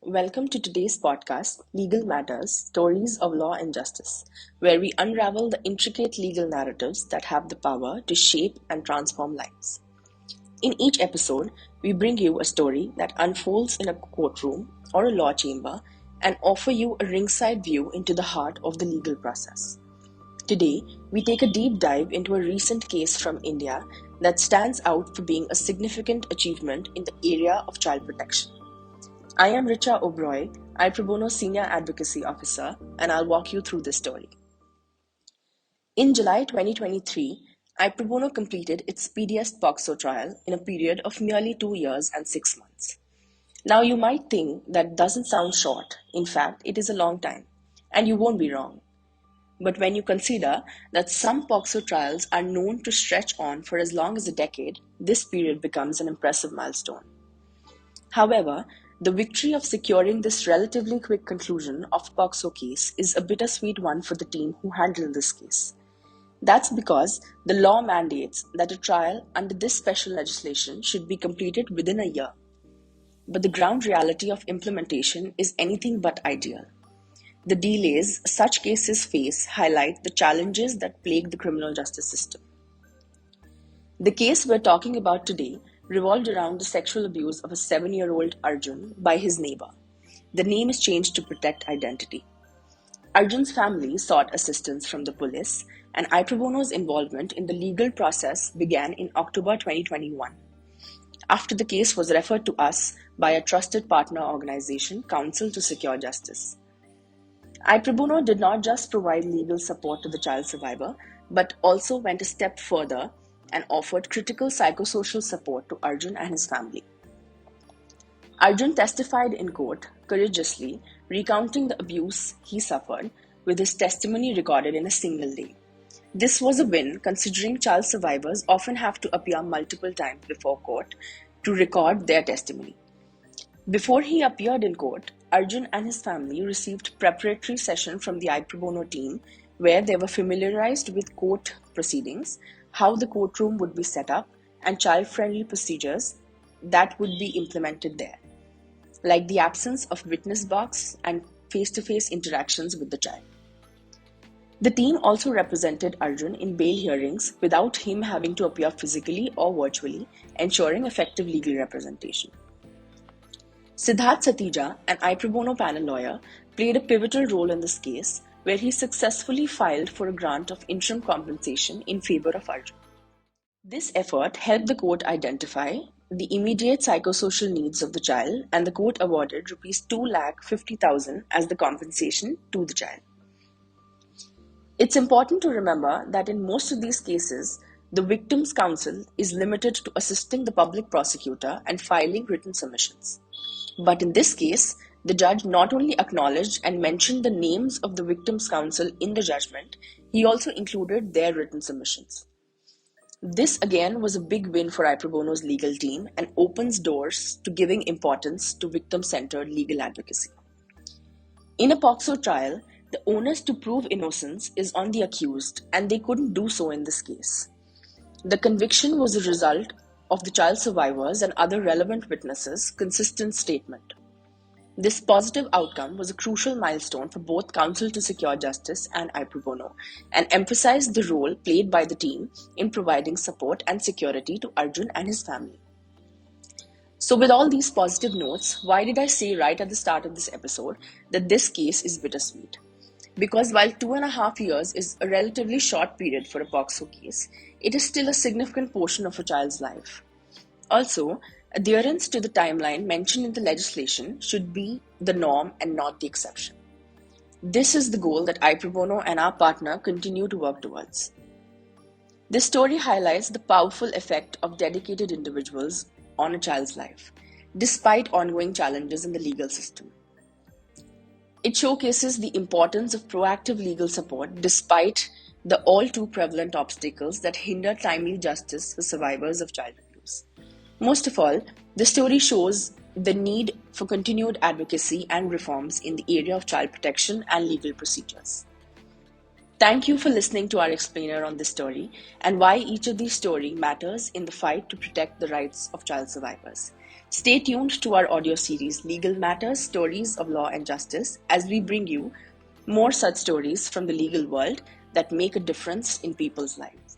Welcome to today's podcast, Legal Matters Stories of Law and Justice, where we unravel the intricate legal narratives that have the power to shape and transform lives. In each episode, we bring you a story that unfolds in a courtroom or a law chamber and offer you a ringside view into the heart of the legal process. Today, we take a deep dive into a recent case from India that stands out for being a significant achievement in the area of child protection. I am Richa Oberoi, I Pro Bono Senior Advocacy Officer, and I'll walk you through this story. In July 2023, I Pro Bono completed its speediest POCSO trial in a period of nearly 2 years and 6 months. Now, you might think that doesn't sound short. In fact, it is a long time, and you won't be wrong. But when you consider that some POCSO trials are known to stretch on for as long as a decade, this period becomes an impressive milestone. However, the victory of securing this relatively quick conclusion of POCSO case is a bittersweet one for the team who handled this case. That's because the law mandates that a trial under this special legislation should be completed within a year. But the ground reality of implementation is anything but ideal. The delays such cases face highlight the challenges that plague the criminal justice system. The case we're talking about today revolved around the sexual abuse of a 7-year-old Arjun by his neighbor. The name is changed to protect identity. Arjun's family sought assistance from the police, and I Pro Bono's involvement in the legal process began in October 2021. After the case was referred to us by a trusted partner organization, Council to Secure Justice. I Pro Bono did not just provide legal support to the child survivor, but also went a step further and offered critical psychosocial support to Arjun and his family. Arjun testified in court courageously, recounting the abuse he suffered, with his testimony recorded in a single day. This was a win considering child survivors often have to appear multiple times before court to record their testimony. Before he appeared in court, Arjun and his family received preparatory session from the I Pro Bono team where they were familiarized with court proceedings, how the courtroom would be set up, and child-friendly procedures that would be implemented there, like the absence of witness box and face-to-face interactions with the child. The team also represented Arjun in bail hearings without him having to appear physically or virtually, ensuring effective legal representation. Siddharth Satija, an I Pro Bono panel lawyer, played a pivotal role in this case, where he successfully filed for a grant of interim compensation in favor of Arjun. This effort helped the court identify the immediate psychosocial needs of the child, and the court awarded Rs 2,50,000 as the compensation to the child. It's important to remember that in most of these cases, the victim's counsel is limited to assisting the public prosecutor and filing written submissions. But in this case, the judge not only acknowledged and mentioned the names of the victim's counsel in the judgment, he also included their written submissions. This again was a big win for I Pro Bono's legal team and opens doors to giving importance to victim-centered legal advocacy. In a POCSO trial, the onus to prove innocence is on the accused, and they couldn't do so in this case. The conviction was a result of the child survivors and other relevant witnesses' consistent statement. This positive outcome was a crucial milestone for both Council to Secure Justice and I Pro Bono, and emphasized the role played by the team in providing support and security to Arjun and his family. So with all these positive notes, why did I say right at the start of this episode that this case is bittersweet? Because while 2.5 years is a relatively short period for a POCSO case, it is still a significant portion of a child's life. Also, adherence to the timeline mentioned in the legislation should be the norm and not the exception. This is the goal that I Pro Bono and our partner continue to work towards. This story highlights the powerful effect of dedicated individuals on a child's life, despite ongoing challenges in the legal system. It showcases the importance of proactive legal support despite the all too prevalent obstacles that hinder timely justice for survivors of child abuse. Most of all, the story shows the need for continued advocacy and reforms in the area of child protection and legal procedures. Thank you for listening to our explainer on this story and why each of these stories matters in the fight to protect the rights of child survivors. Stay tuned to our audio series, Legal Matters Stories of Law and Justice, as we bring you more such stories from the legal world that make a difference in people's lives.